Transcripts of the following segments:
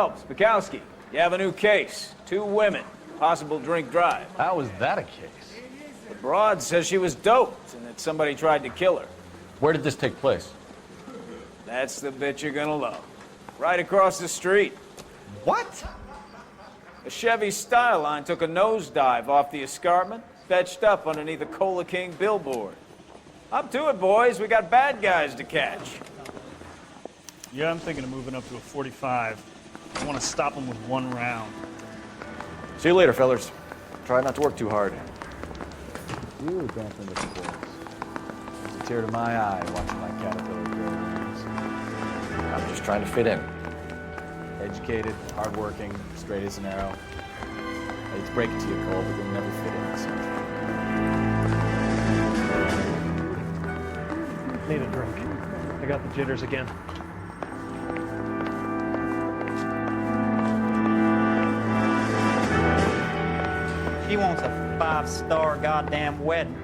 Phelps, Bukowski, you have a new case. 2 women, possible drink drive. How is that a case? The broad says she was doped and that somebody tried to kill her. Where did this take place? That's the bit you're gonna love. Right across the street. What? A Chevy Styline took a nosedive off the escarpment, fetched up underneath a Cola King billboard. Up to it, boys. We got bad guys to catch. Yeah, I'm thinking of moving up to a 45. I want to stop them with 1 round. See you later, fellas. Try not to work too hard. You dancing with the boys. It's a tear to my eye watching my caterpillar grow wings. I'm just trying to fit in. Educated, hardworking, straight as an arrow. I hate to break it to you, Cole, but you'll never fit in this country. Need a drink. I got the jitters again. He wants a 5-star goddamn wedding.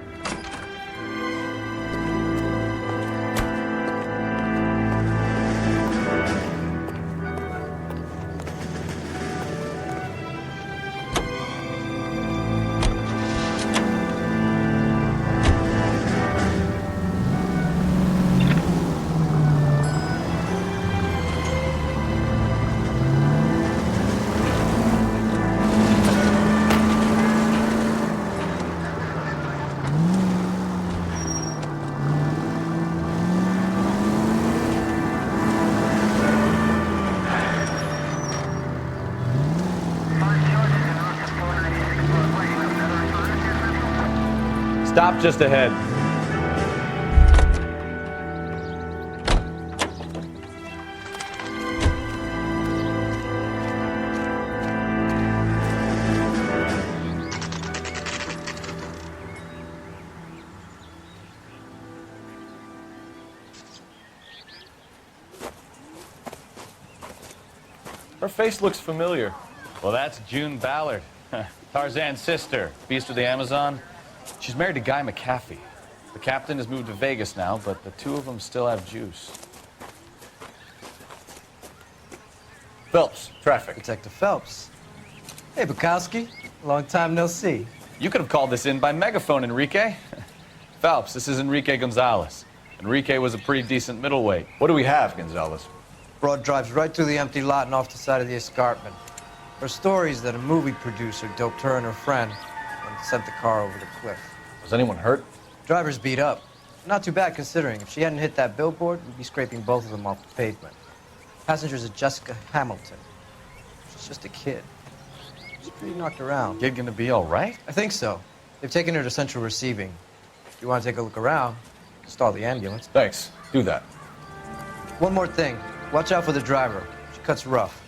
Stop just ahead. Her face looks familiar. Well, that's June Ballard, Tarzan's sister, beast of the Amazon. She's married to Guy McAfee. The captain has moved to Vegas now, but the 2 of them still have juice. Phelps, traffic. Detective Phelps. Hey, Bukowski. Long time no see. You could have called this in by megaphone, Enrique. Phelps, this is Enrique Gonzalez. Enrique was a pretty decent middleweight. What do we have, Gonzalez? Broad drives right through the empty lot and off the side of the escarpment. Her story is that a movie producer doped her and her friend and sent the car over the cliff. Was anyone hurt? Driver's beat up. Not too bad considering. If she hadn't hit that billboard, we'd be scraping both of them off the pavement. Passenger's a Jessica Hamilton. She's just a kid. She's pretty knocked around. Kid gonna be all right? I think so. They've taken her to central receiving. If you want to take a look around, stall the ambulance. Thanks. Do that. One more thing. Watch out for the driver. She cuts rough.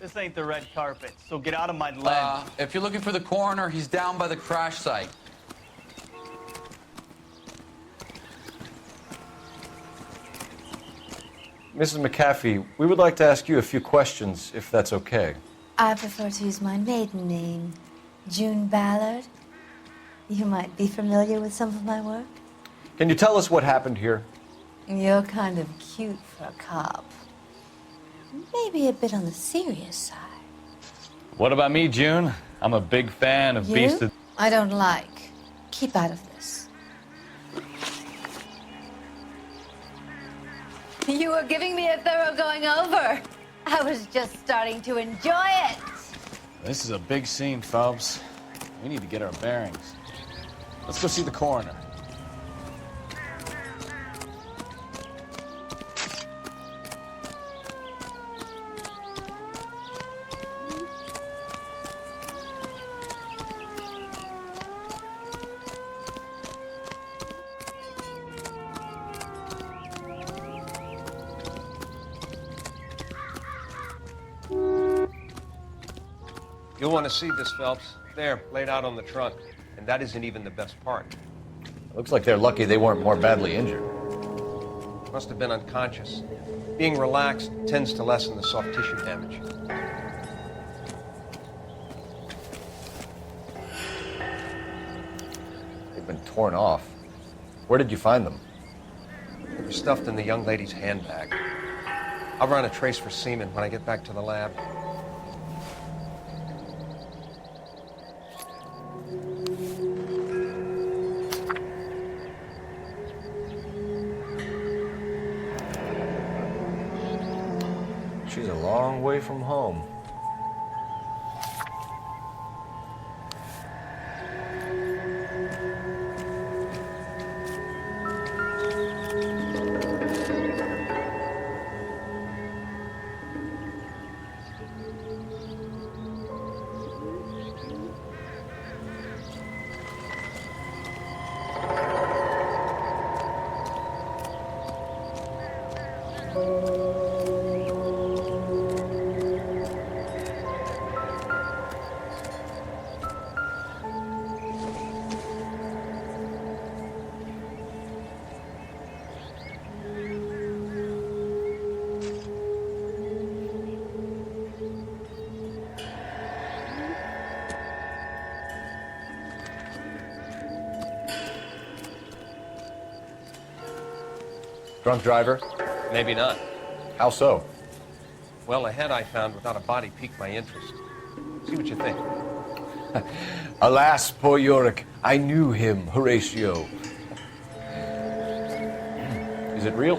This ain't the red carpet, so get out of my lane. If you're looking for the coroner, he's down by the crash site. Mrs. McAfee, we would like to ask you a few questions, if that's okay. I prefer to use my maiden name, June Ballard. You might be familiar with some of my work. Can you tell us what happened here? You're kind of cute for a cop. Maybe a bit on the serious side. What about me, June? I'm a big fan of Beast of... I don't like. Keep out of this. You were giving me a thorough going over. I was just starting to enjoy it. This is a big scene, Phelps. We need to get our bearings. Let's go see the coroner. You'll want to see this, Phelps. There, laid out on the trunk. And that isn't even the best part. Looks like they're lucky they weren't more badly injured. Must have been unconscious. Being relaxed tends to lessen the soft tissue damage. They've been torn off. Where did you find them? They were stuffed in the young lady's handbag. I'll run a trace for semen when I get back to the lab. She's a long way from home. Drunk driver? Maybe not. How so? Well, a head I found without a body piqued my interest. See what you think. Alas, poor Yorick, I knew him, Horatio. Is it real?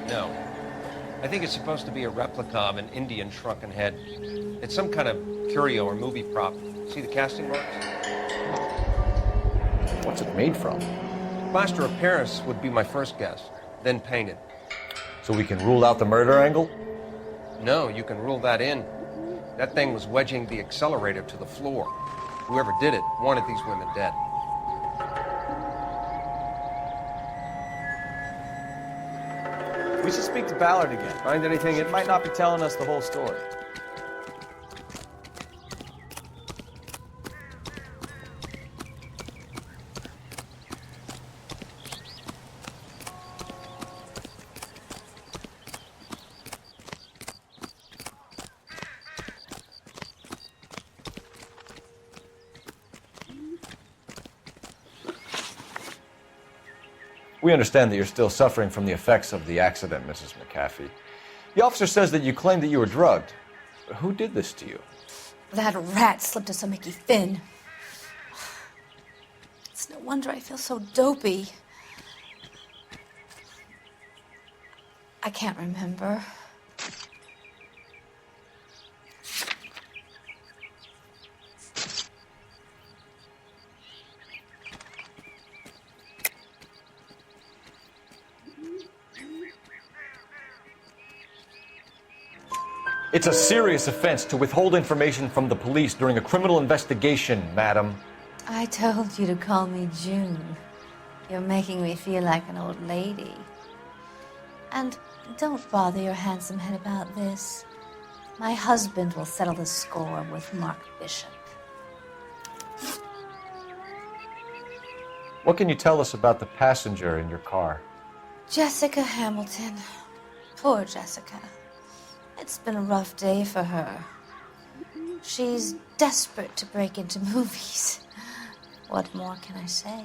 No. I think it's supposed to be a replica of an Indian shrunken head. It's some kind of curio or movie prop. See the casting marks? What's it made from? Plaster of Paris would be my first guess, then painted. So we can rule out the murder angle? No, you can rule that in. That thing was wedging the accelerator to the floor. Whoever did it wanted these women dead. We should speak to Ballard again. Find anything? She might not be telling us the whole story. We understand that you're still suffering from the effects of the accident, Mrs. McAfee. The officer says that you claimed that you were drugged. Who did this to you? That rat slipped us a Mickey Finn. It's no wonder I feel so dopey. I can't remember. It's a serious offense to withhold information from the police during a criminal investigation, madam. I told you to call me June. You're making me feel like an old lady. And don't bother your handsome head about this. My husband will settle the score with Mark Bishop. What can you tell us about the passenger in your car? Jessica Hamilton. Poor Jessica. It's been a rough day for her. She's desperate to break into movies. What more can I say?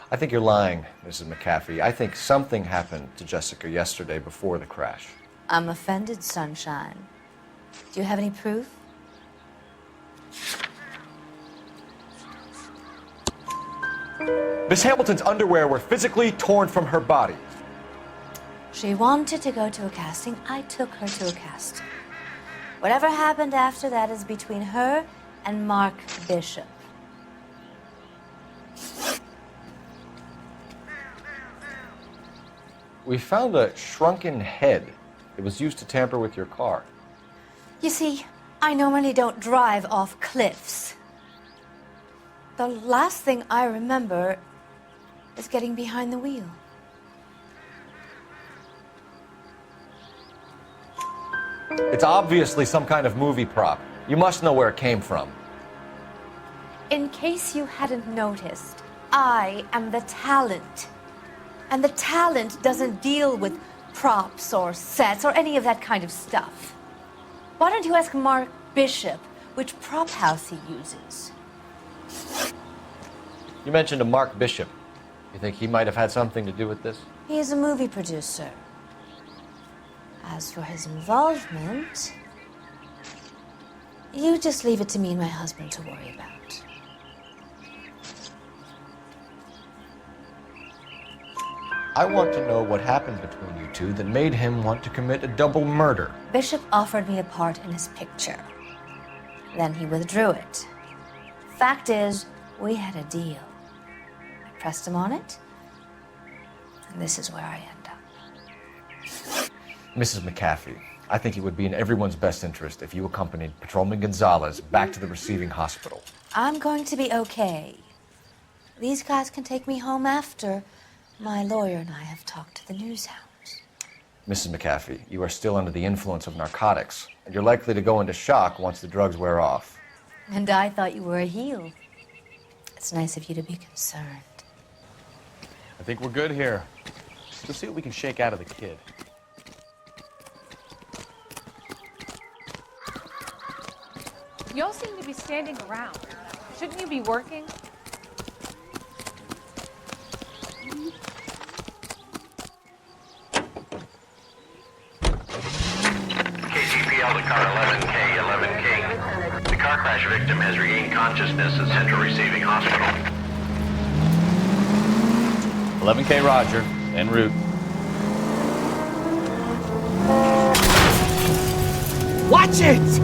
I think you're lying, Mrs. McAfee. I think something happened to Jessica yesterday before the crash. I'm offended, Sunshine. Do you have any proof? Miss Hamilton's underwear were physically torn from her body. She wanted to go to a casting. I took her to a casting. Whatever happened after that is between her and Mark Bishop. We found a shrunken head. It was used to tamper with your car. You see, I normally don't drive off cliffs. The last thing I remember is getting behind the wheel. It's obviously some kind of movie prop. You must know where it came from. In case you hadn't noticed, I am the talent. And the talent doesn't deal with props or sets or any of that kind of stuff. Why don't you ask Mark Bishop which prop house he uses? You mentioned a Mark Bishop. You think he might have had something to do with this? He is a movie producer. As for his involvement, you just leave it to me and my husband to worry about. I want to know what happened between you two that made him want to commit a double murder. Bishop offered me a part in his picture. Then he withdrew it. Fact is, we had a deal. I pressed him on it, and this is where I end up. Mrs. McAfee, I think it would be in everyone's best interest if you accompanied Patrolman Gonzalez back to the receiving hospital. I'm going to be okay. These guys can take me home after my lawyer and I have talked to the news hounds. Mrs. McAfee, you are still under the influence of narcotics, and you're likely to go into shock once the drugs wear off. And I thought you were a heel. It's nice of you to be concerned. I think we're good here. Let's see what we can shake out of the kid. Y'all seem to be standing around. Shouldn't you be working? KCPL to car 11K, 11K. The car crash victim has regained consciousness at Central Receiving Hospital. 11K Roger, en route. Watch it!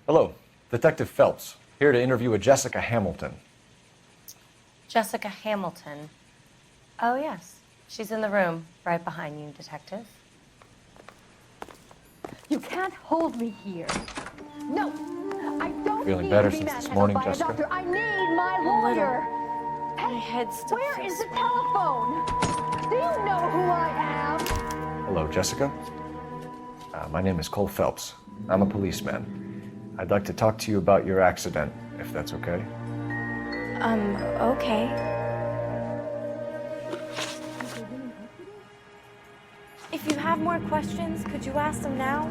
Hello, Detective Phelps, here to interview a Jessica Hamilton. Jessica Hamilton. Oh, yes. She's in the room, right behind you, Detective. You can't hold me here. No, I don't Feeling need better to be since this manhandled morning, by a Jessica? doctor. I need my lawyer. My head still Where feels is the swollen. telephone? Do you know who I am? Hello, Jessica. My name is Cole Phelps. I'm a policeman. I'd like to talk to you about your accident, if that's okay. Okay. If you have more questions, could you ask them now?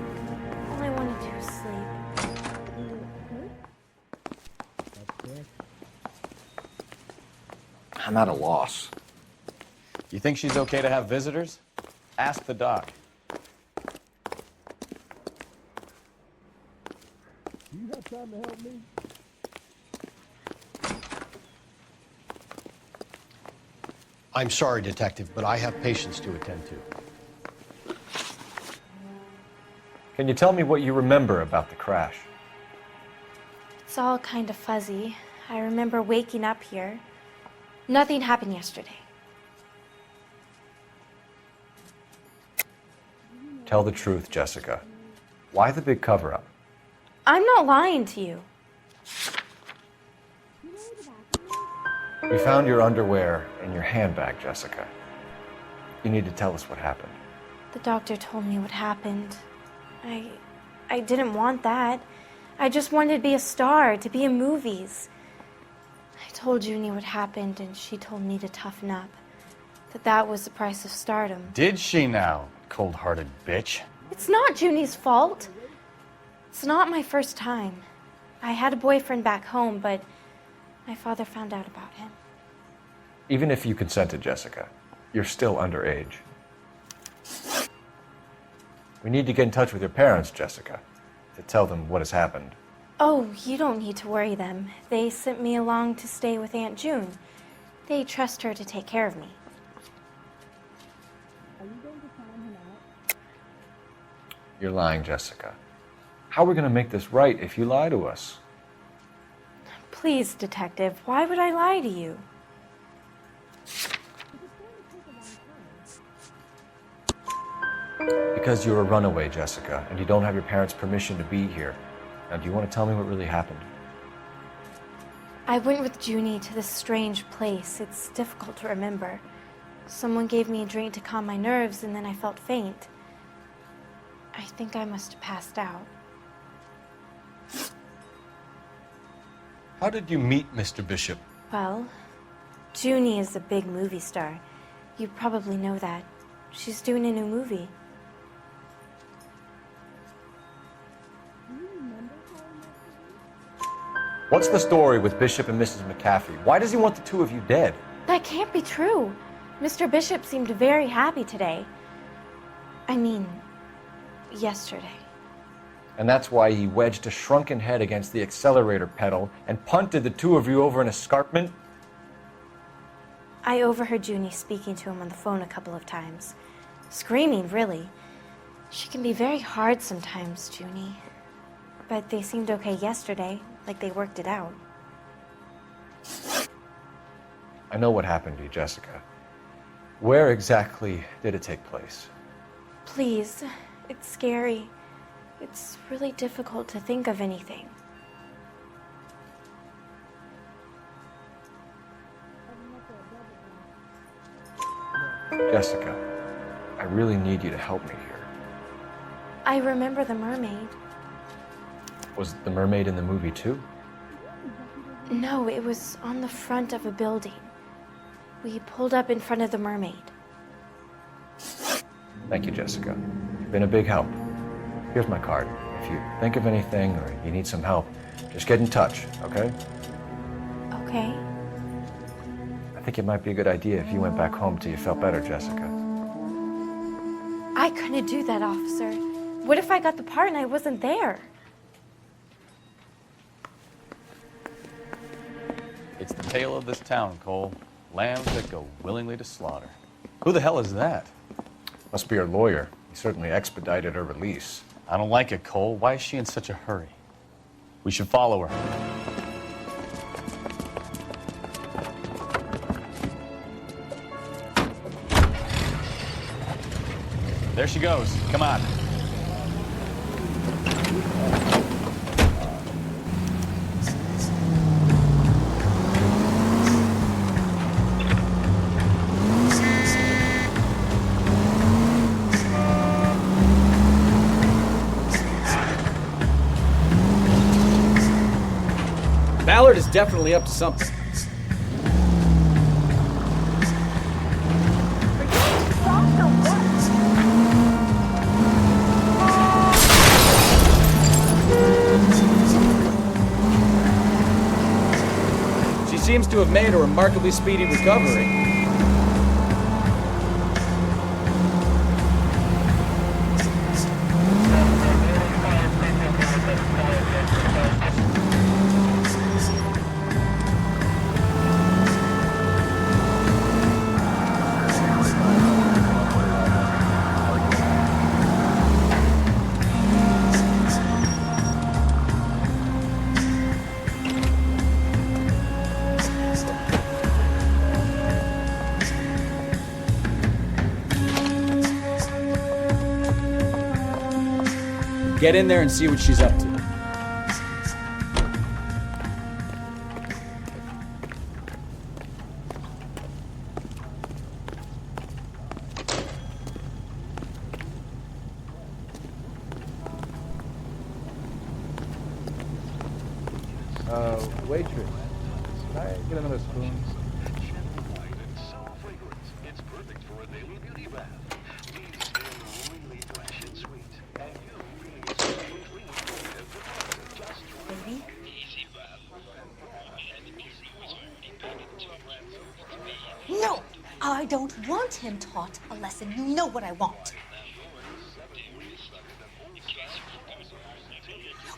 All I want to do is sleep. I'm at a loss. You think she's okay to have visitors? Ask the doc. You got time to help me? I'm sorry, Detective, but I have patients to attend to. Can you tell me what you remember about the crash? It's all kind of fuzzy. I remember waking up here. Nothing happened yesterday. Tell the truth, Jessica. Why the big cover-up? I'm not lying to you. We found your underwear in your handbag, Jessica. You need to tell us what happened. The doctor told me what happened. I didn't want that. I just wanted to be a star, to be in movies. I told Junie what happened, and she told me to toughen up. That was the price of stardom. Did she now, cold-hearted bitch? It's not Junie's fault. It's not my first time. I had a boyfriend back home, but my father found out about him. Even if you consented, Jessica, you're still underage. We need to get in touch with your parents, Jessica, to tell them what has happened. Oh, you don't need to worry them. They sent me along to stay with Aunt June. They trust her to take care of me. You're lying, Jessica. How are we going to make this right if you lie to us? Please, Detective, why would I lie to you? Because you're a runaway, Jessica, and you don't have your parents' permission to be here. Now, do you want to tell me what really happened? I went with Junie to this strange place. It's difficult to remember. Someone gave me a drink to calm my nerves, and then I felt faint. I think I must have passed out. How did you meet Mr. Bishop? Well, Junie is a big movie star. You probably know that. She's doing a new movie. What's the story with Bishop and Mrs. McAfee? Why does he want the two of you dead? That can't be true. Mr. Bishop seemed very happy today. I mean, yesterday. And that's why he wedged a shrunken head against the accelerator pedal and punted the two of you over an escarpment? I overheard Junie speaking to him on the phone a couple of times. Screaming, really. She can be very hard sometimes, Junie. But they seemed okay yesterday, like they worked it out. I know what happened to you, Jessica. Where exactly did it take place? Please, it's scary. It's really difficult to think of anything. Jessica, I really need you to help me here. I remember the mermaid. Was the mermaid in the movie too? No, it was on the front of a building. We pulled up in front of the mermaid. Thank you, Jessica. You've been a big help. Here's my card. If you think of anything or you need some help, just get in touch, okay? Okay. I think it might be a good idea if you went back home till you felt better, Jessica. I couldn't do that, officer. What if I got the part and I wasn't there? It's the tale of this town, Cole. Lambs that go willingly to slaughter. Who the hell is that? Must be her lawyer. He certainly expedited her release. I don't like it, Cole. Why is she in such a hurry? We should follow her. There she goes. Come on. Ballard is definitely up to something. She seems to have made a remarkably speedy recovery. Get in there and see what she's up to. Waitress, can I get another spoon? No, I don't want him taught a lesson. You know what I want.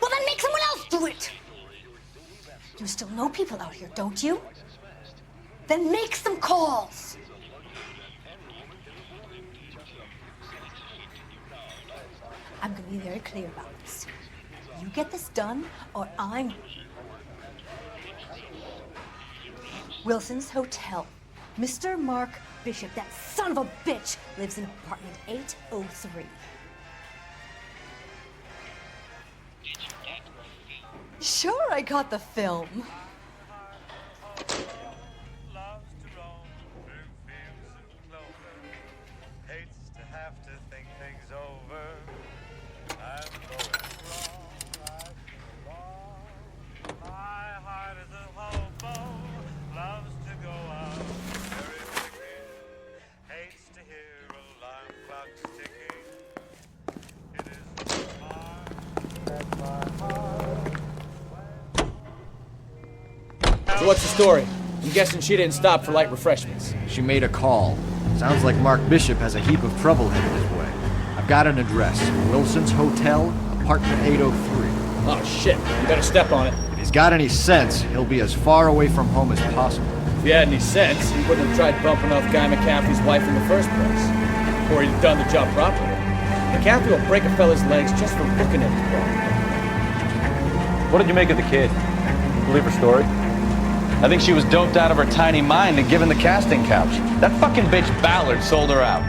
Well, then make someone else do it. You still know people out here, don't you? Then make some calls. I'm going to be very clear about this. You get this done, or I'm... Wilson's Hotel. Mr. Mark Bishop, that son of a bitch, lives in apartment 803. thought I got the film. So what's the story? I'm guessing she didn't stop for light refreshments. She made a call. Sounds like Mark Bishop has a heap of trouble headed his way. I've got an address. Wilson's Hotel, apartment 803. Oh shit, you better step on it. If he's got any sense, he'll be as far away from home as possible. If he had any sense, he wouldn't have tried bumping off Guy McCaffrey's wife in the first place. Or he'd have done the job properly. McCaffrey will break a fella's legs just for looking at the ball. What did you make of the kid? You believe her story? I think she was doped out of her tiny mind and given the casting couch. That fucking bitch Ballard sold her out.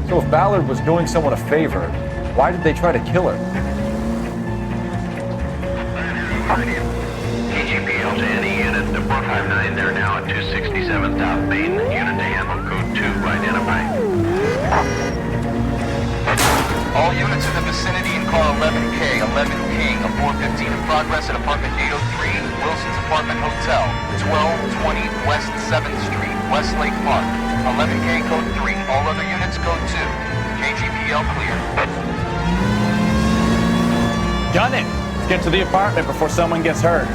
So if Ballard was doing someone a favor, why did they try to kill her? KGPL to any unit, the 459, they're now at 267 South Main. Unit to handle code 2, identify. All units in the vicinity in car 11K, 11 King, a 415 in progress at apartment 803, Wilson's Apartment Hotel, 1220 West 7th Street, Westlake Park. 11K code 3, all other units code 2. KGPL clear. Gun it! Let's get to the apartment before someone gets hurt.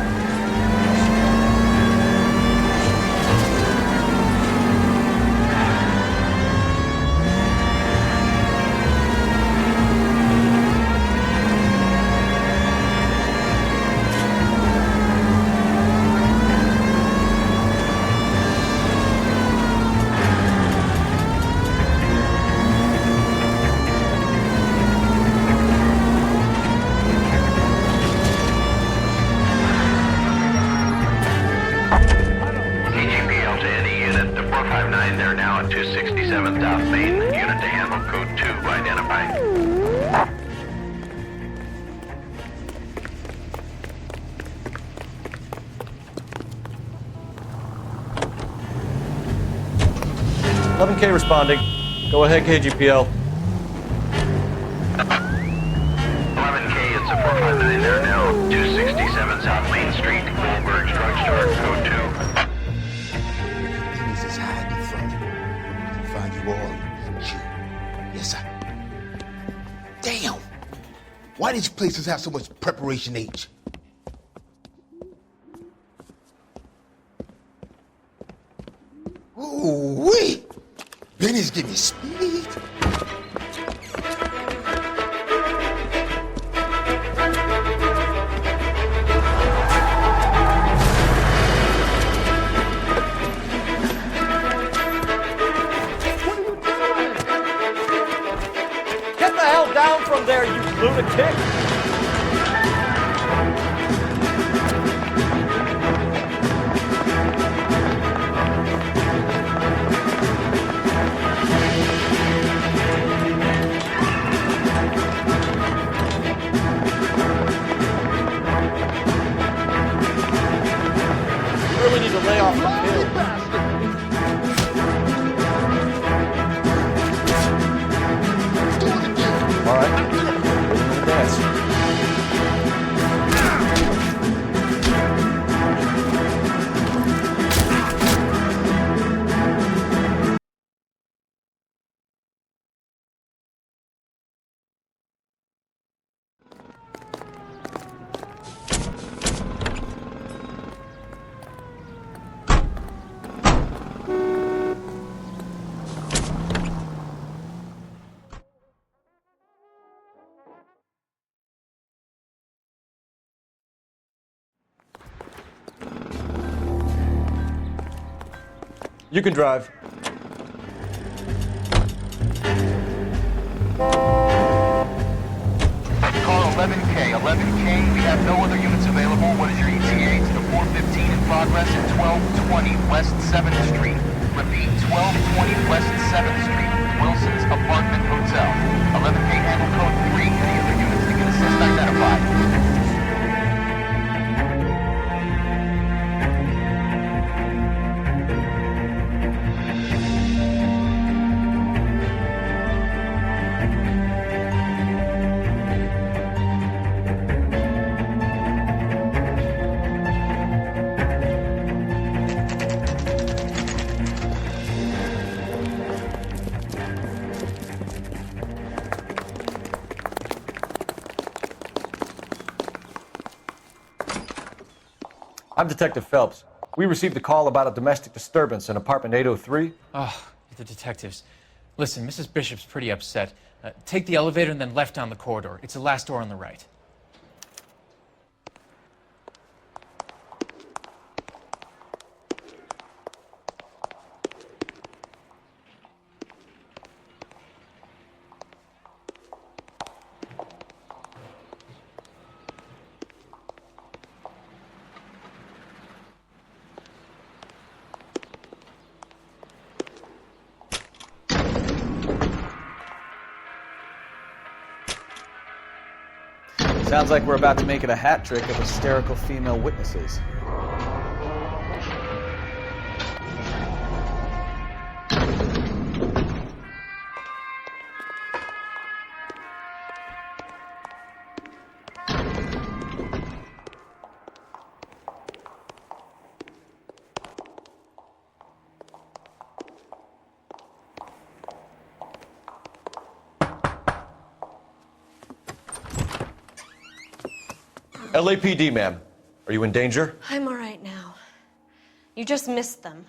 K responding. Go ahead, KGPL. 11K, it's a 459 there now. 267 South Main Street, Goldberg's Drugstore, code 2. This is hiding from you. Find you all. Shoot. Yes, sir. Damn! Why these places have so much preparation H? Ooh-wee! Benny's giving me speed. Get the hell down from there, you lunatic! Really need to lay off the pill. All right. Dance. You can drive. Car 11K, 11K, we have no other units available. What is your ETA to the 415 in progress at 1220 West 7th Street? Repeat, 1220 West 7th Street, Wilson's Apartment Hotel. 11K handle code 3, any other units to get Suspect identified. I'm Detective Phelps. We received a call about a domestic disturbance in apartment 803. Oh, the detectives. Listen, Mrs. Bishop's pretty upset. Take the elevator and then left down the corridor. It's the last door on the right. Sounds like we're about to make it a hat trick of hysterical female witnesses. LAPD, ma'am. Are you in danger? I'm all right now. You just missed them.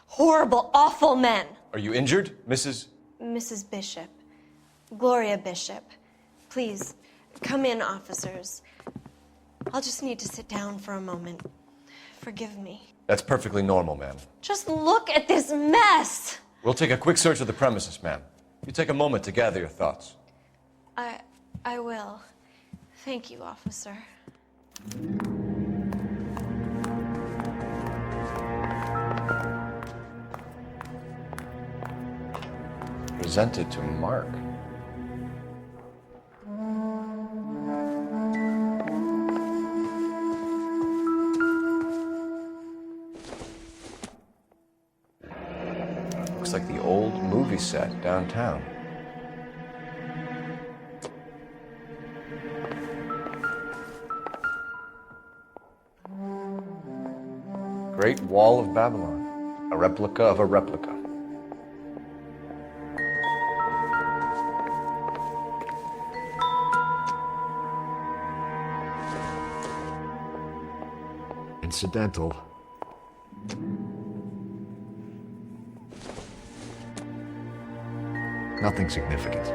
Horrible, awful men. Are you injured, Mrs.? Mrs. Bishop. Gloria Bishop. Please, come in, officers. I'll just need to sit down for a moment. Forgive me. That's perfectly normal, ma'am. Just look at this mess! We'll take a quick search of the premises, ma'am. You take a moment to gather your thoughts. I will. Thank you, officer. Presented to Mark. Looks like the old movie set downtown. Great Wall of Babylon, a replica of a replica. Incidental. Nothing significant.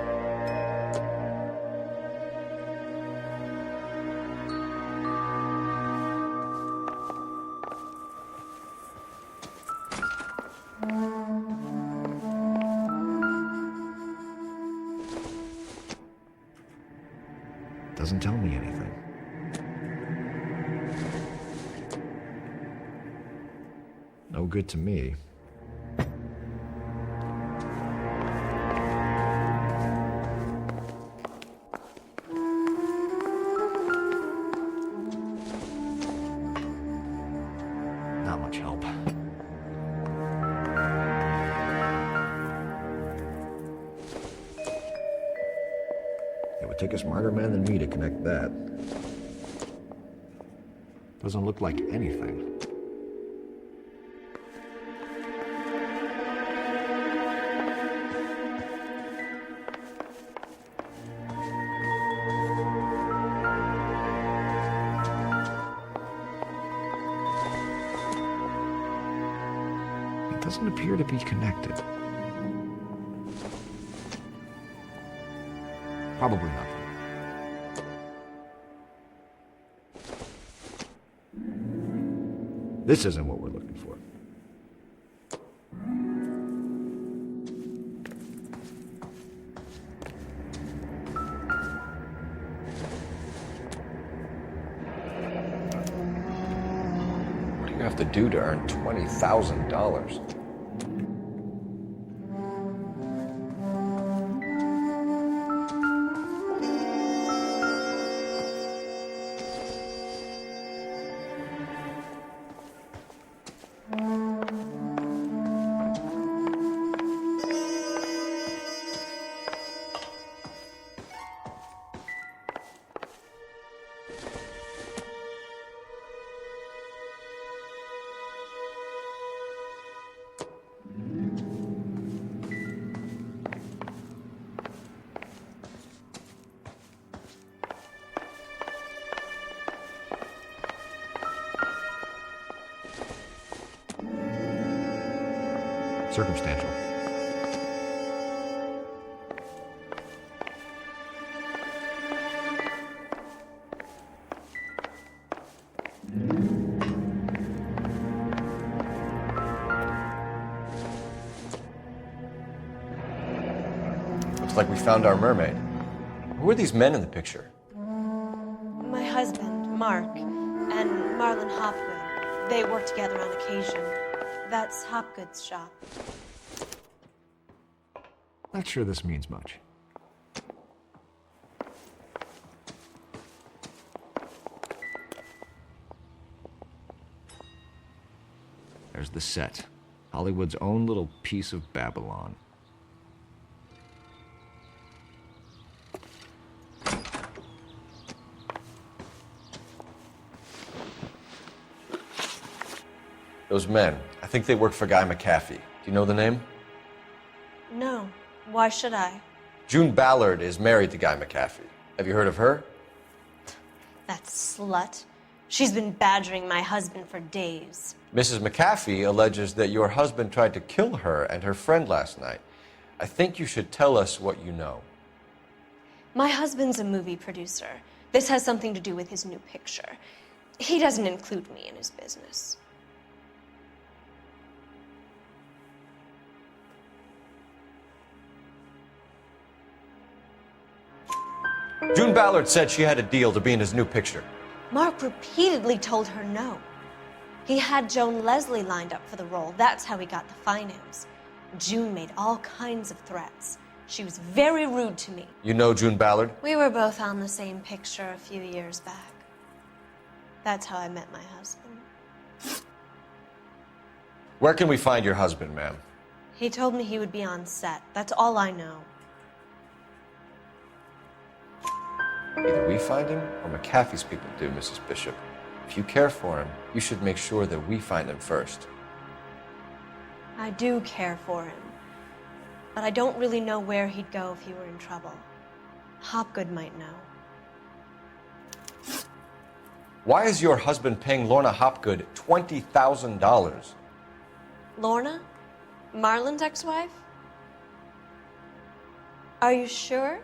Doesn't tell me anything. No good to me. Not much help. It would take a smarter man than me to connect that. Doesn't look like anything. It doesn't appear to be connected. Probably nothing. This isn't what we're looking for. What do you have to do to earn $20,000? circumstantial. Looks like we found our mermaid. Who are these men in the picture? My husband, Mark, and Marlon Hopgood. They work together on occasion. That's Hopgood's shop. Not sure this means much. There's the set. Hollywood's own little piece of Babylon. Those men, I think they work for Guy McAfee. Do you know the name? No. Why should I? June Ballard is married to Guy McAfee. Have you heard of her? That slut. She's been badgering my husband for days. Mrs. McAfee alleges that your husband tried to kill her and her friend last night. I think you should tell us what you know. My husband's a movie producer. This has something to do with his new picture. He doesn't include me in his business. June Ballard said she had a deal to be in his new picture. Mark repeatedly told her no. He had Joan Leslie lined up for the role. That's how he got the finance. June made all kinds of threats. She was very rude to me. You know June Ballard? We were both on the same picture a few years back. That's how I met my husband. Where can we find your husband, ma'am? He told me he would be on set. That's all I know. Either we find him or McAfee's people do, Mrs. Bishop. If you care for him, you should make sure that we find him first. I do care for him, but I don't really know where he'd go if he were in trouble. Hopgood might know. Why is your husband paying Lorna Hopgood $20,000? Lorna? Marlon's ex-wife? Are you sure?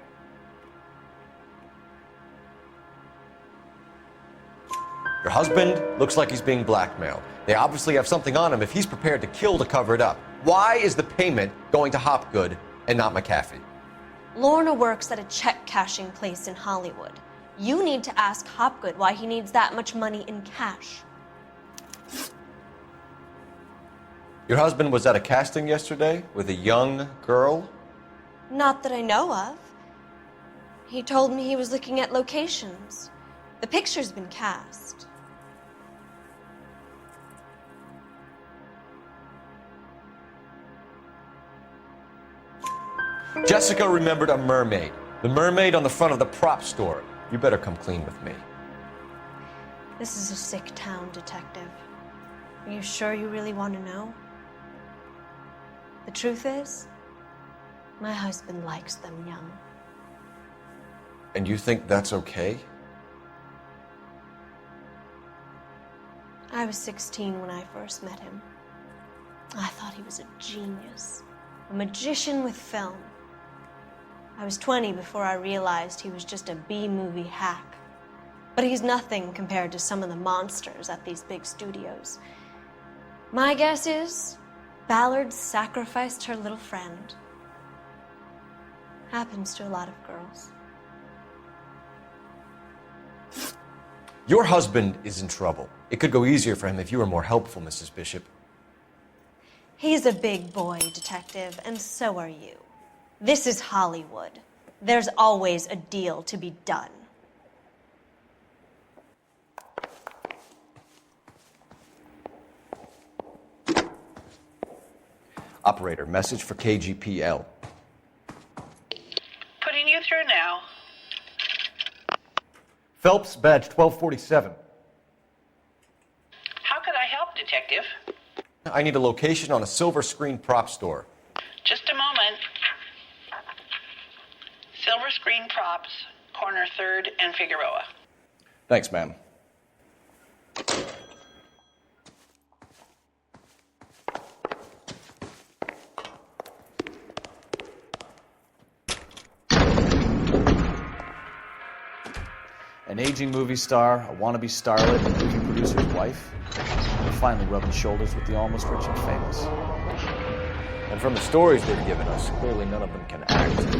Your husband looks like he's being blackmailed. They obviously have something on him if he's prepared to kill to cover it up. Why is the payment going to Hopgood and not McAfee? Lorna works at a check-cashing place in Hollywood. You need to ask Hopgood why he needs that much money in cash. Your husband was at a casting yesterday with a young girl? Not that I know of. He told me he was looking at locations. The picture's been cast. Jessica remembered a mermaid. The mermaid on the front of the prop store. You better come clean with me. This is a sick town, Detective. Are you sure you really want to know? The truth is, my husband likes them young. And you think that's okay? I was 16 when I first met him. I thought he was a genius, a magician with film. I was 20 before I realized he was just a B-movie hack. But he's nothing compared to some of the monsters at these big studios. My guess is Ballard sacrificed her little friend. Happens to a lot of girls. Your husband is in trouble. It could go easier for him if you were more helpful, Mrs. Bishop. He's a big boy, Detective, and so are you. This is Hollywood. There's always a deal to be done. Operator, message for KGPL. Putting you through now. Phelps, badge 1247. How could I help, Detective? I need a location on a silver screen prop store. Just a moment. Silver Screen Props, corner 3rd and Figueroa. Thanks, ma'am. An aging movie star, a wannabe starlet, a movie producer's wife. They're finally rubbing shoulders with the almost rich and famous. And from the stories they've given us, clearly none of them can act.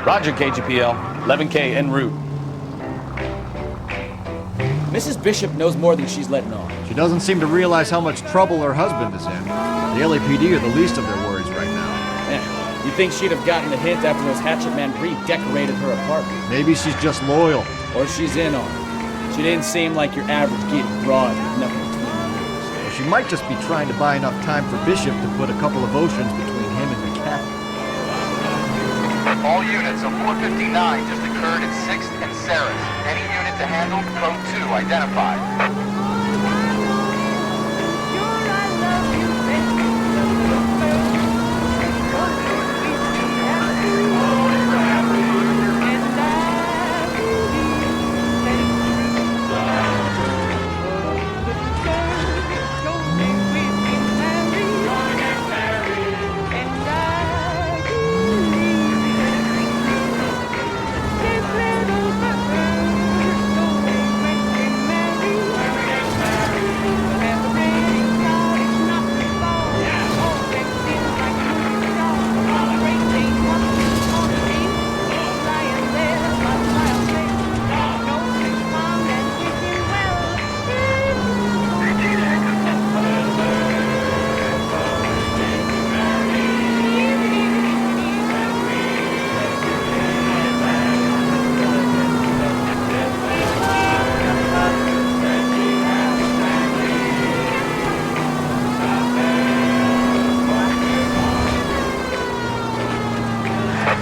Roger, KGPL. 11K en route. Mrs. Bishop knows more than she's letting on. She doesn't seem to realize how much trouble her husband is in. The LAPD are the least of their worries right now. You think she'd have gotten the hint after those Hatchet Man redecorated her apartment? Maybe she's just loyal. Or she's in on it. She didn't seem like your average geek broad with nothing between the Well, she might just be trying to buy enough time for Bishop to put a couple of oceans between him and the cat. All units, a 459 just occurred at 6th and Sarah's. Any unit to handle, code 2 identified.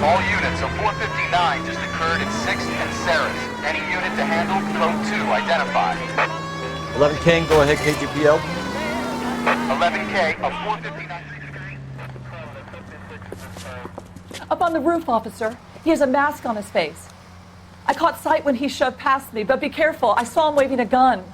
All units, a 459 just occurred at 6th and Sarah's. Any unit to handle, code 2 identified. 11K, go ahead, KGPL. 11K, a 459. Up on the roof, officer. He has a mask on his face. I caught sight when he shoved past me, but be careful. I saw him waving a gun.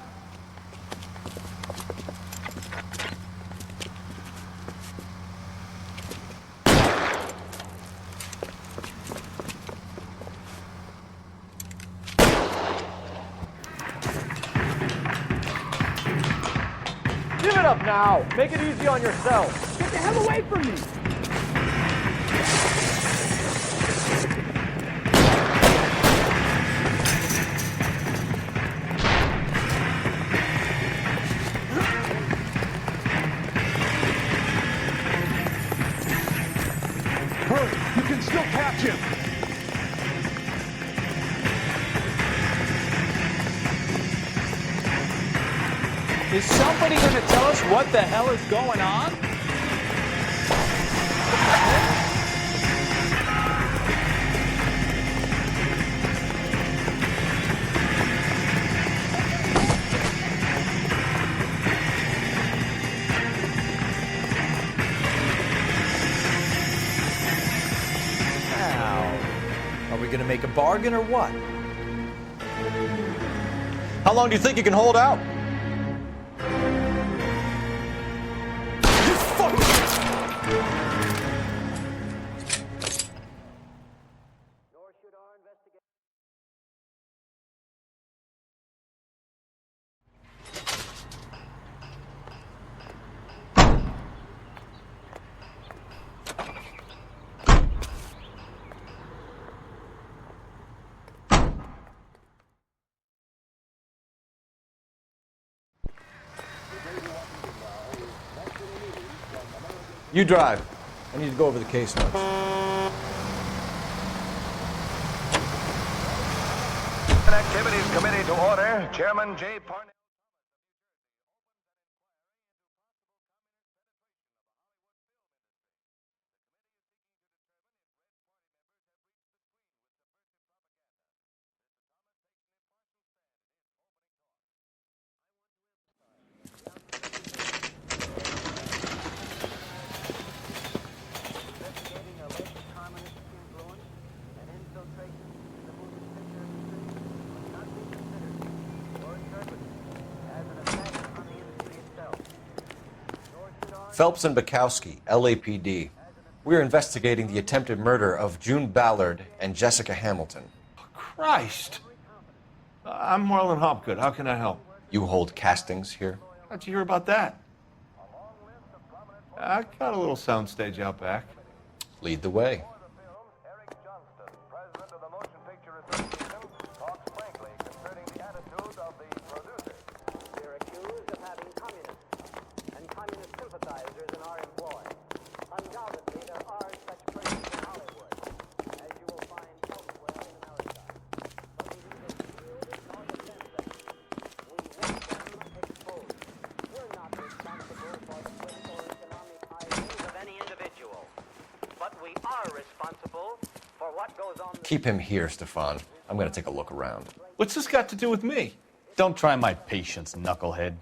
Give it up now. Make it easy on yourself. Get the hell away from me. Hurry, you can still catch him. Is somebody going to tell us what the hell is going on? Now, are we going to make a bargain or what? How long do you think you can hold out? You drive. I need to go over the case notes. Activities Committee to order. Chairman J. Parnell. Phelps and Bukowski, LAPD. We're investigating the attempted murder of June Ballard and Jessica Hamilton. Christ! I'm Marlon Hopgood. How can I help? You hold castings here? How'd you hear about that? I got a little soundstage out back. Lead the way. Keep him here, Stefan. I'm gonna take a look around. What's this got to do with me? Don't try my patience, knucklehead.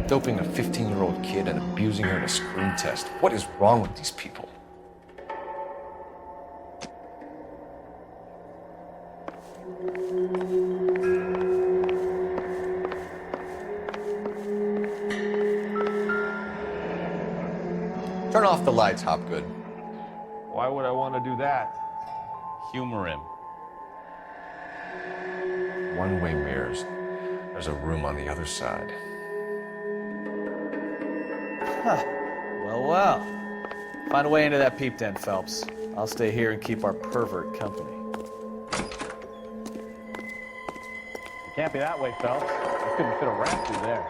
Doping a 15-year-old kid and abusing her in a screen test. What is wrong with these people? Turn off the lights, Hopgood. Why would I want to do that? Humor him. One-way mirrors. There's a room on the other side. Huh. Well. Find a way into that peep den, Phelps. I'll stay here and keep our pervert company. It can't be that way, Phelps. I couldn't fit a rat through there.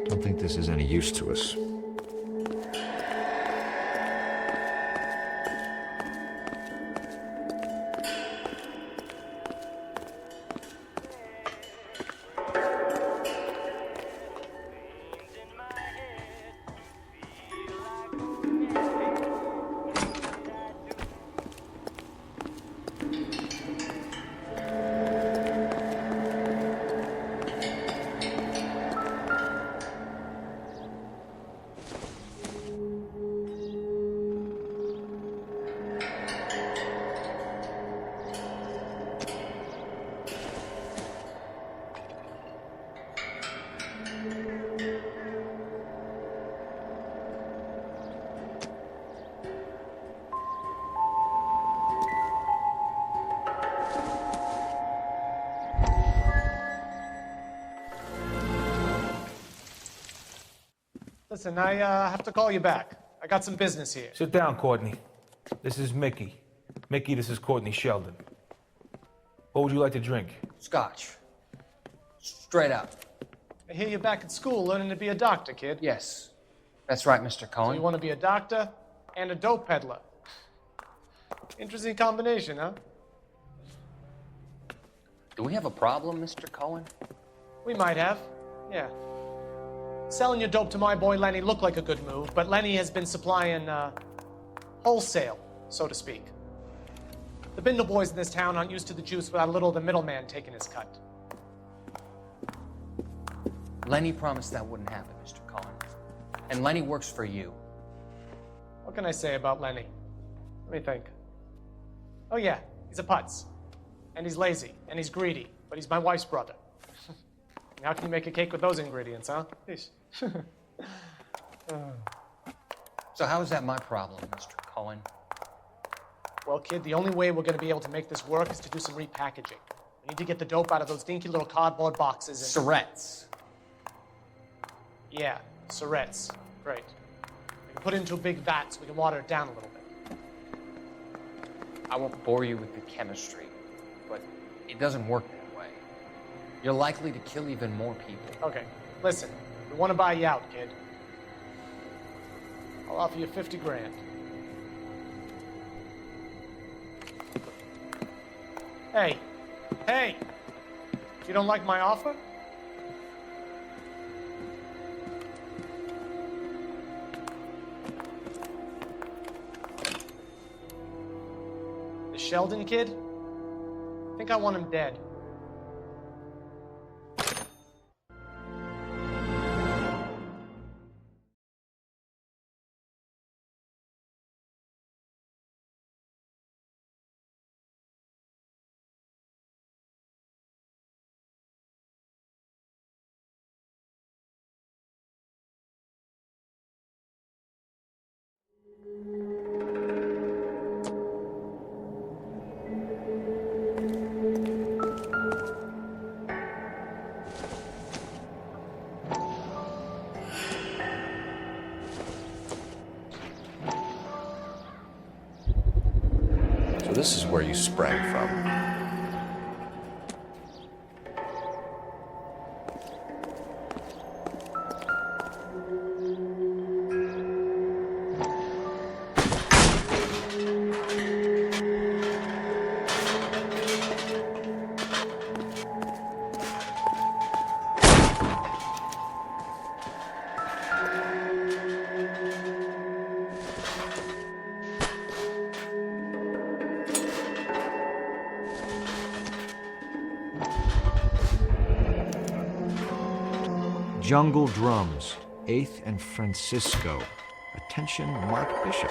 Don't think this is any use to us. Listen, I have to call you back. I got some business here. Sit down, Courtney. This is Mickey. Mickey, this is Courtney Sheldon. What would you like to drink? Scotch. Straight out. I hear you're back at school learning to be a doctor, kid. Yes. That's right, Mr. Cohen. So you want to be a doctor and a dope peddler. Interesting combination, huh? Do we have a problem, Mr. Cohen? We might have, yeah. Selling your dope to my boy Lenny looked like a good move, but Lenny has been supplying, wholesale, so to speak. The Bindle boys in this town aren't used to the juice without a little of the middleman taking his cut. Lenny promised that wouldn't happen, Mr. Cohen. And Lenny works for you. What can I say about Lenny? Let me think. Oh yeah, he's a putz. And he's lazy, and he's greedy, but he's my wife's brother. How can you make a cake with those ingredients, huh? So how is that my problem, Mr. Cohen? Well, kid, the only way we're going to be able to make this work is to do some repackaging. We need to get the dope out of those dinky little cardboard boxes and... Surrettes. Yeah, Surrettes. Great. We can put it into a big vat so we can water it down a little bit. I won't bore you with the chemistry, but it doesn't work that way. You're likely to kill even more people. Okay, listen. We want to buy you out, kid. I'll offer you 50 grand. Hey! You don't like my offer? The Sheldon kid? I think I want him dead. So this is where you sprang from. Jungle Drums, 8th and Francisco. Attention, Mark Bishop.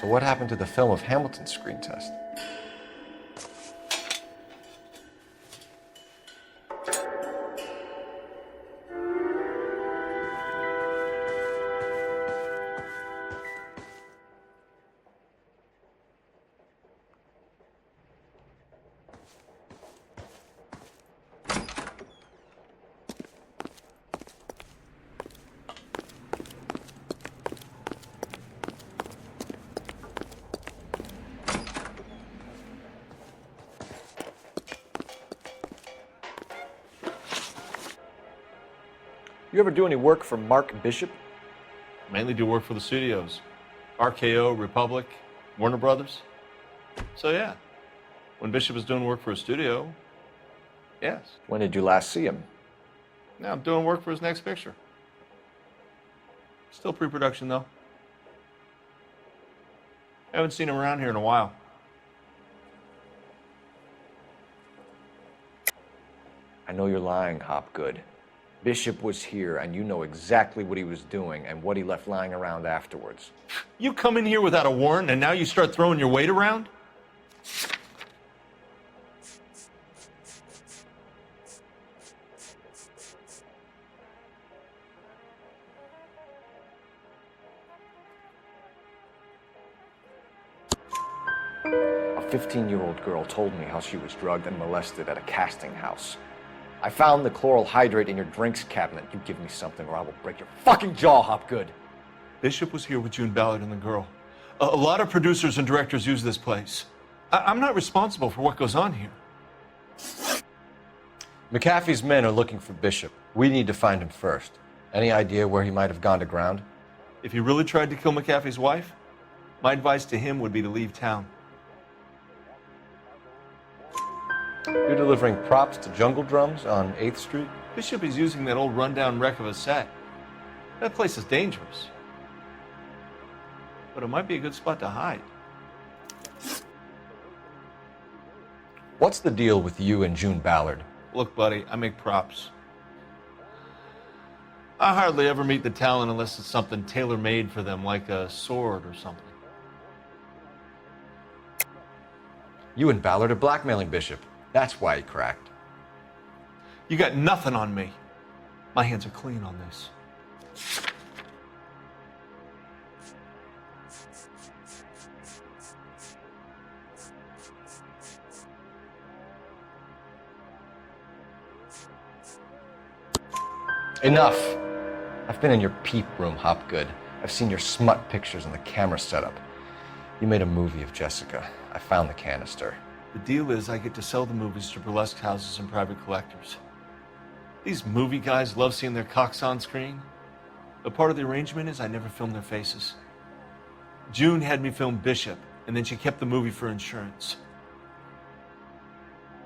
So what happened to the film of Hamilton's screen test? You ever do any work for Mark Bishop? Mainly do work for the studios. RKO, Republic, Warner Brothers. So yeah, when Bishop is doing work for a studio, yes. When did you last see him? Now I'm doing work for his next picture. Still pre-production though. Haven't seen him around here in a while. I know you're lying, Hopgood. Bishop was here, and you know exactly what he was doing and what he left lying around afterwards. You come in here without a warrant, and now you start throwing your weight around? A 15-year-old girl told me how she was drugged and molested at a casting house. I found the chloral hydrate in your drinks cabinet. You give me something or I will break your fucking jaw, Hopgood. Bishop was here with June Ballard and the girl. A lot of producers and directors use this place. I'm not responsible for what goes on here. McAfee's men are looking for Bishop. We need to find him first. Any idea where he might have gone to ground? If he really tried to kill McAfee's wife, my advice to him would be to leave town. You're delivering props to Jungle Drums on 8th Street? Bishop is using that old rundown wreck of a set. That place is dangerous. But it might be a good spot to hide. What's the deal with you and June Ballard? Look, buddy, I make props. I hardly ever meet the talent unless it's something tailor-made for them, like a sword or something. You and Ballard are blackmailing Bishop. That's why he cracked. You got nothing on me. My hands are clean on this. Enough. I've been in your peep room, Hopgood. I've seen your smut pictures and the camera setup. You made a movie of Jessica. I found the canister. The deal is I get to sell the movies to burlesque houses and private collectors. These movie guys love seeing their cocks on screen. But part of the arrangement is I never film their faces. June had me film Bishop, and then she kept the movie for insurance.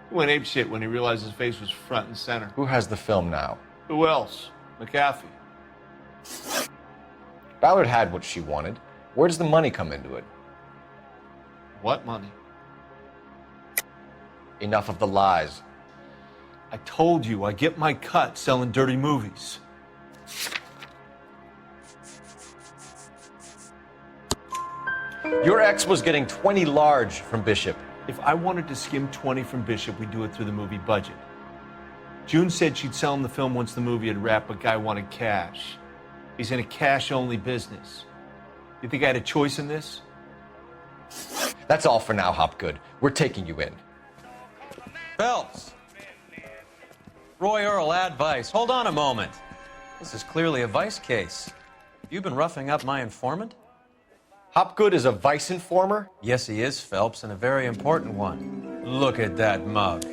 He went apeshit when he realized his face was front and center. Who has the film now? Who else? McAfee. Ballard had what she wanted. Where does the money come into it? What money? Enough of the lies. I told you I get my cut selling dirty movies. Your ex was getting 20 large from Bishop. If I wanted to skim 20 from Bishop, we'd do it through the movie budget. June said she'd sell him the film once the movie had wrapped, but Guy wanted cash. He's in a cash-only business. You think I had a choice in this? That's all for now, Hopgood. We're taking you in. Phelps. Roy Earl, ad vice. Hold on a moment. This is clearly a vice case. You've been roughing up my informant? Hopgood is a vice informer? Yes, he is, Phelps, and a very important one. Look at that mug.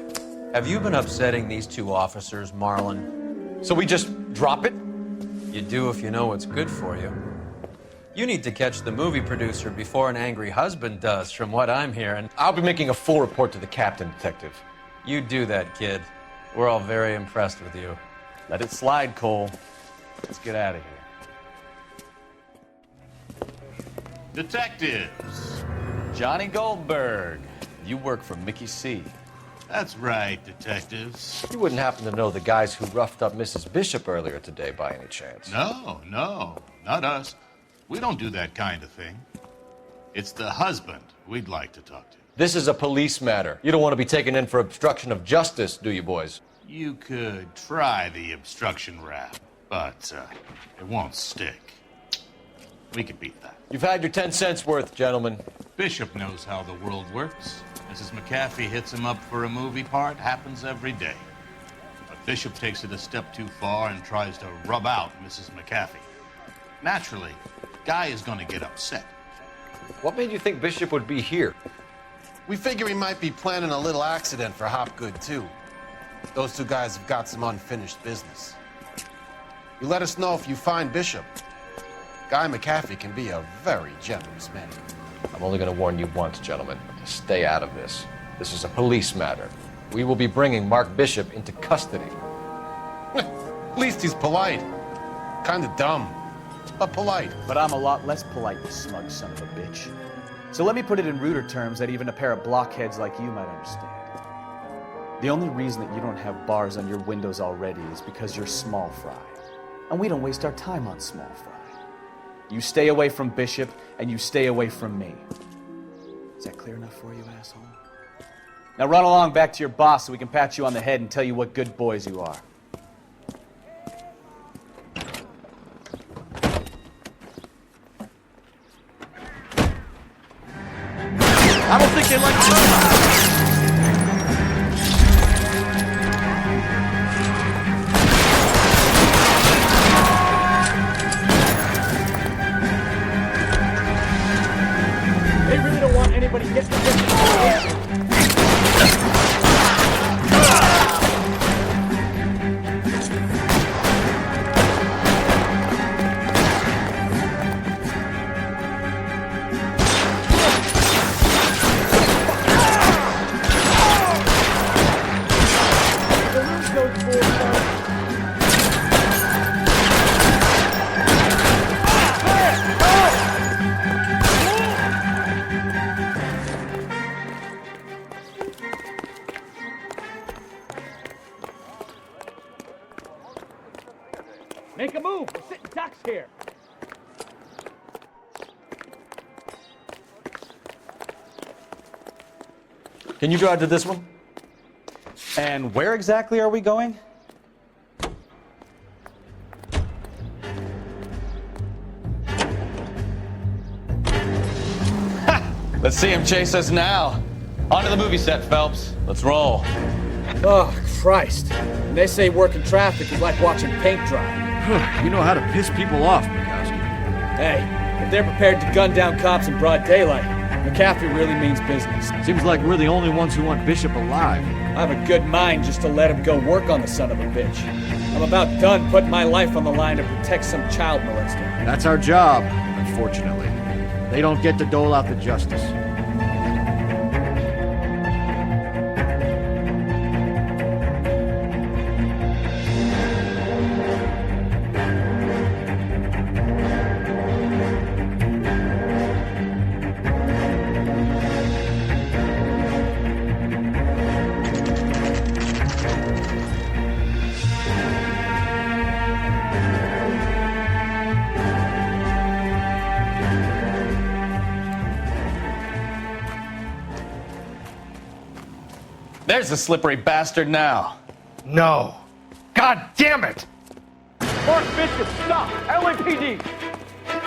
Have you been upsetting these two officers, Marlon? So we just drop it? You do if you know what's good for you. You need to catch the movie producer before an angry husband does, from what I'm hearing. I'll be making a full report to the captain, Detective. You do that, kid. We're all very impressed with you. Let it slide, Cole. Let's get out of here. Detectives. Johnny Goldberg. You work for Mickey C. That's right, detectives. You wouldn't happen to know the guys who roughed up Mrs. Bishop earlier today by any chance? No, not us. We don't do that kind of thing. It's the husband we'd like to talk to. This is a police matter. You don't want to be taken in for obstruction of justice, do you, boys? You could try the obstruction rap, but it won't stick. We could beat that. You've had your 10 cents worth, gentlemen. Bishop knows how the world works. Mrs. McAfee hits him up for a movie part, happens every day. But Bishop takes it a step too far and tries to rub out Mrs. McAfee. Naturally, Guy is going to get upset. What made you think Bishop would be here? We figure he might be planning a little accident for Hopgood, too. Those two guys have got some unfinished business. You let us know if you find Bishop. Guy McAfee can be a very generous man. I'm only going to warn you once, gentlemen. Stay out of this. This is a police matter. We will be bringing Mark Bishop into custody. At least he's polite. Kind of dumb, but polite. But I'm a lot less polite, you smug son of a bitch. So let me put it in ruder terms that even a pair of blockheads like you might understand. The only reason that you don't have bars on your windows already is because you're small fry. And we don't waste our time on small fry. You stay away from Bishop, and you stay away from me. Is that clear enough for you, asshole? Now run along back to your boss so we can pat you on the head and tell you what good boys you are. I don't think they like to. They really don't want anybody getting the Make a move! We're sitting ducks here! Can you drive to this one? And where exactly are we going? Let's see him chase us now. Onto the movie set, Phelps. Let's roll. Oh, Christ. And they say working traffic is like watching paint dry. You know how to piss people off, Mikowski. Hey, if they're prepared to gun down cops in broad daylight, McCaffrey really means business. Seems like we're the only ones who want Bishop alive. I have a good mind just to let him go work on the son of a bitch. I'm about done putting my life on the line to protect some child molester. That's our job, unfortunately. They don't get to dole out the justice. There's the slippery bastard now. No. God damn it! Mark Bishop, stop! LAPD!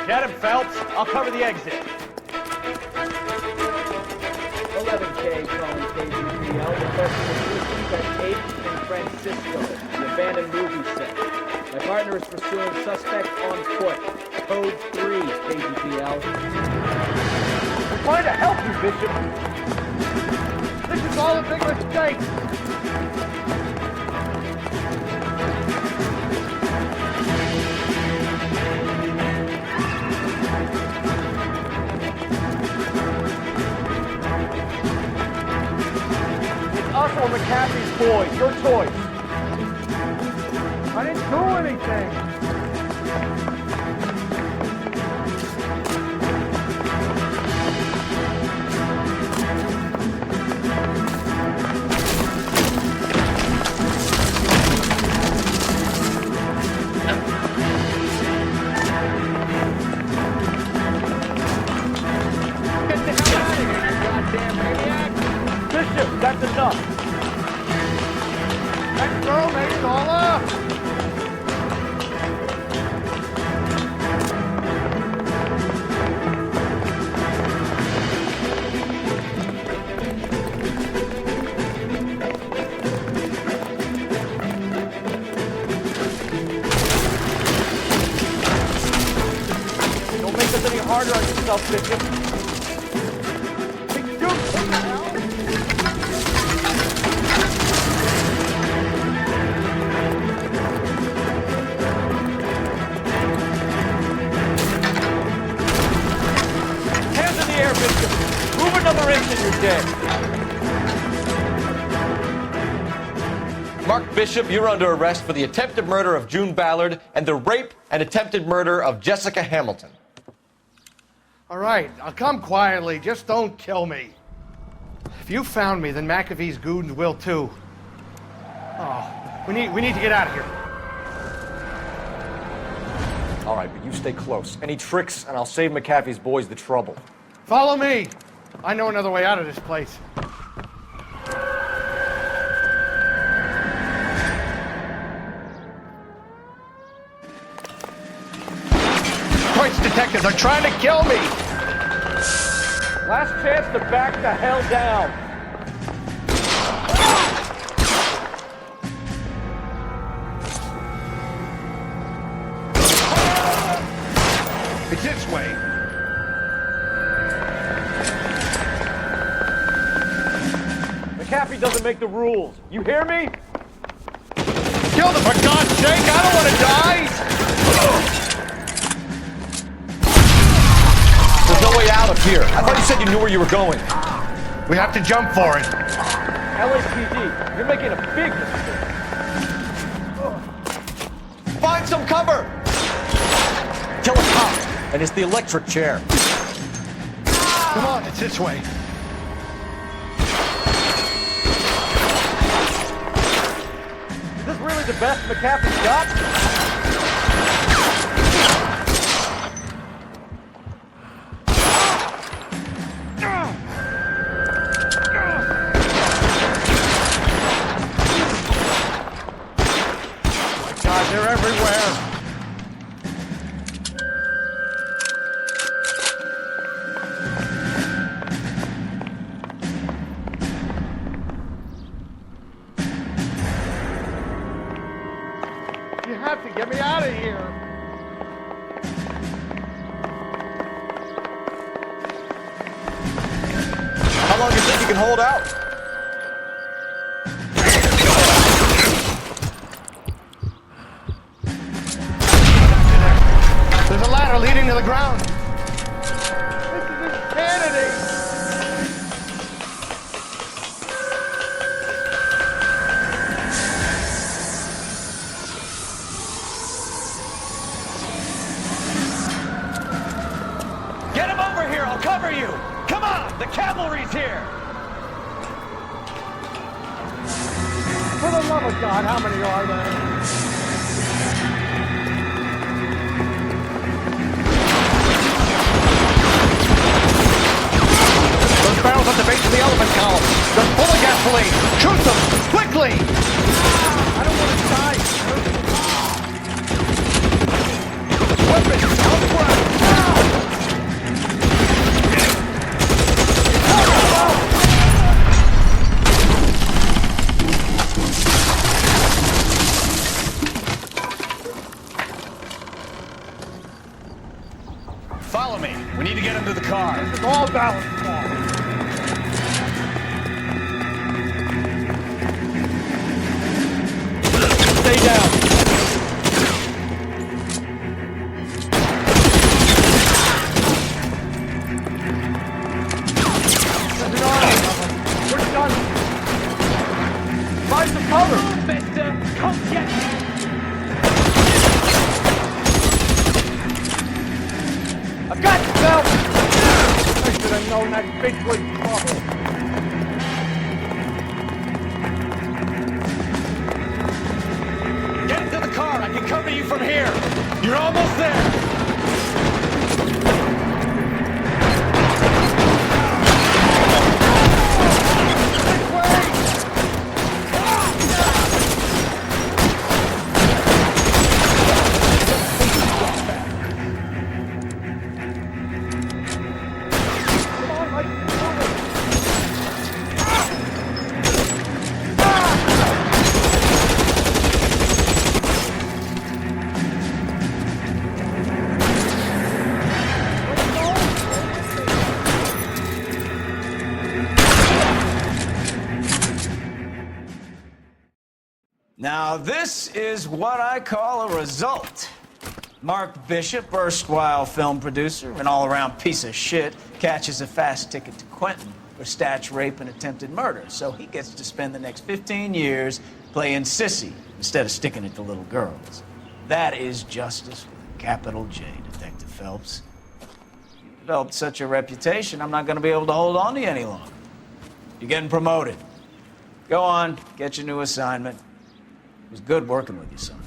Get him, Phelps. I'll cover the exit. 11K calling KGPL, requesting assistance at 8th and Francisco, the abandoned movie set. My partner is pursuing suspect on foot. Code 3, KGPL. We're trying to help you, Bishop. This is all a big mistake. It's us or McCaffrey's boys. Your choice. I didn't do anything. That's enough. Next girl, make all up. Don't make this any harder on yourself, Bishop. Hey, dude, what the hell? Move another inch and you're dead. Mark Bishop, you're under arrest for the attempted murder of June Ballard and the rape and attempted murder of Jessica Hamilton. All right, I'll come quietly. Just don't kill me. If you found me, then McAfee's goons will too. Oh, we need to get out of here. All right, but you stay close. Any tricks, and I'll save McAfee's boys the trouble. Follow me. I know another way out of this place. Christ, detectives are trying to kill me! Last chance to back the hell down. It's this way. McAfee doesn't make the rules. You hear me? Kill them, for God's sake! I don't want to die! There's no way out of here. I thought you said you knew where you were going. We have to jump for it. LAPD, you're making a big mistake. Find some cover! Kill a cop, and it's the electric chair. Come on, it's this way. Is this really the best McAfee's got? They're everywhere. You have to Get me out of here! How long do you think you can hold out? There's a ladder leading to the ground. This is insanity! Get him over here, I'll cover you! Come on, the cavalry's here! For the love of God, how many are there? Those barrels at the base of the elephant column. They're full of gasoline. Shoot them! Quickly! I don't want to die. Weapons! Elsewhere! Follow me. We need to get him to the car. This is all balance wrong. Stay down. There's an army of them. We're done. Find some cover. Mister, come get me. I've got you, Phil! I should have known that bitch was trouble. Get into the car, I can cover you from here! You're almost there! Now, this is what I call a result. Mark Bishop, erstwhile film producer and all-around piece of shit, catches a fast ticket to Quentin for statch rape and attempted murder, so he gets to spend the next 15 years playing sissy instead of sticking it to little girls. That is justice with a capital J, Detective Phelps. You developed such a reputation, I'm not going to be able to hold on to you any longer. You're getting promoted. Go on, get your new assignment. It was good working with you, son.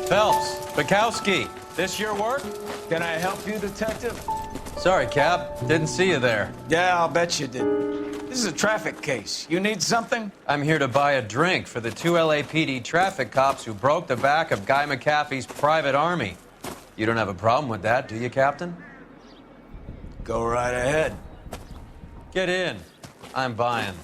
Phelps, Bukowski, this your work? Can I help you, Detective? Sorry, Cap. Didn't see you there. Yeah, I'll bet you did. This is a traffic case. You need something? I'm here to buy a drink for the 2 LAPD traffic cops who broke the back of Guy McAfee's private army. You don't have a problem with that, do you, Captain? Go right ahead. Get in. I'm buying.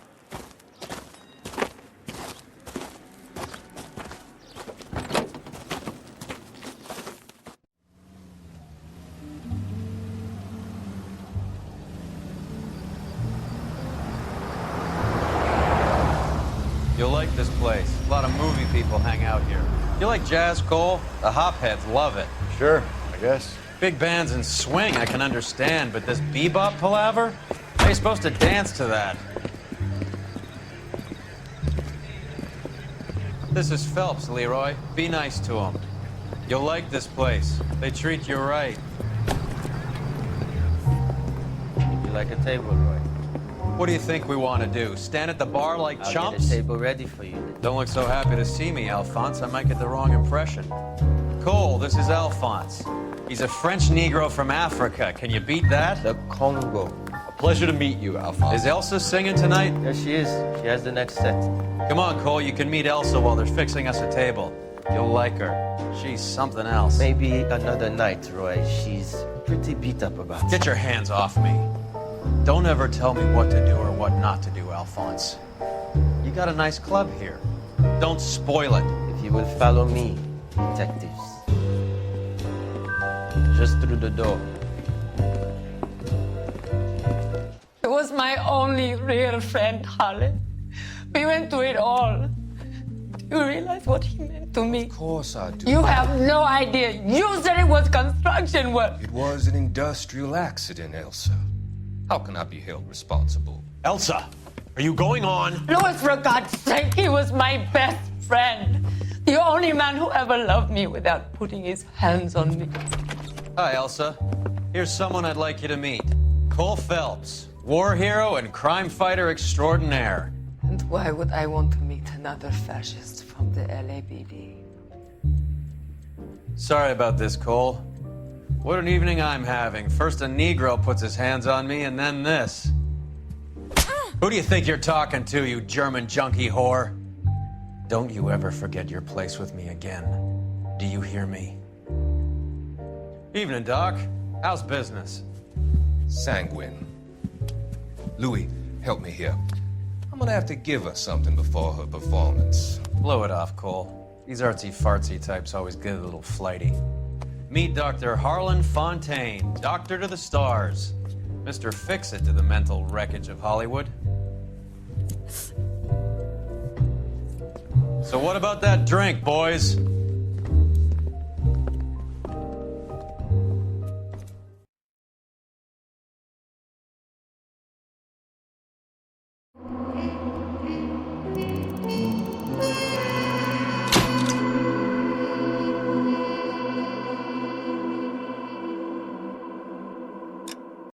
You'll like this place. A lot of movie people hang out here. You like jazz, Cole? The hopheads love it. Sure, I guess. Big bands and swing, I can understand, but this bebop palaver? How are you supposed to dance to that? This is Phelps, Leroy. Be nice to him. You'll like this place. They treat you right. You like a table, Roy? What do you think we want to do? Stand at the bar like I'll chumps? get a table ready for you. Don't look so happy to see me, Alphonse. I might get the wrong impression. Cole, this is Alphonse. He's a French Negro from Africa. Can you beat that? The Congo. A pleasure to meet you, Alphonse. Is Elsa singing tonight? There she is. She has the next set. Come on, Cole. You can meet Elsa while they're fixing us a table. You'll like her. She's something else. Maybe another night, Roy. She's pretty beat up about it. Get your hands off me. Don't ever tell me what to do or what not to do, Alphonse. You got a nice club here. Don't spoil it. If you will follow me, detectives. Just through the door. He was my only real friend, Harlan. We went through it all. Do you realize what he meant to me? Of course I do. You have no idea. You said it was construction work. It was an industrial accident, Elsa. How can I be held responsible? Elsa, are you going on? Louis, for God's sake, he was my best friend. The only man who ever loved me without putting his hands on me. Hi, Elsa. Here's someone I'd like you to meet. Cole Phelps, war hero and crime fighter extraordinaire. And why would I want to meet another fascist from the LAPD? Sorry about this, Cole. What an evening I'm having. First a Negro puts his hands on me, and then this. Who do you think you're talking to, you German junkie whore? Don't you ever forget your place with me again. Do you hear me? Evening, Doc. How's business? Sanguine. Louis, help me here. I'm gonna have to give her something before her performance. Blow it off, Cole. These artsy-fartsy types always get a little flighty. Meet Dr. Harlan Fontaine, doctor to the stars. Mr. Fix-It to the mental wreckage of Hollywood. So what about that drink, boys?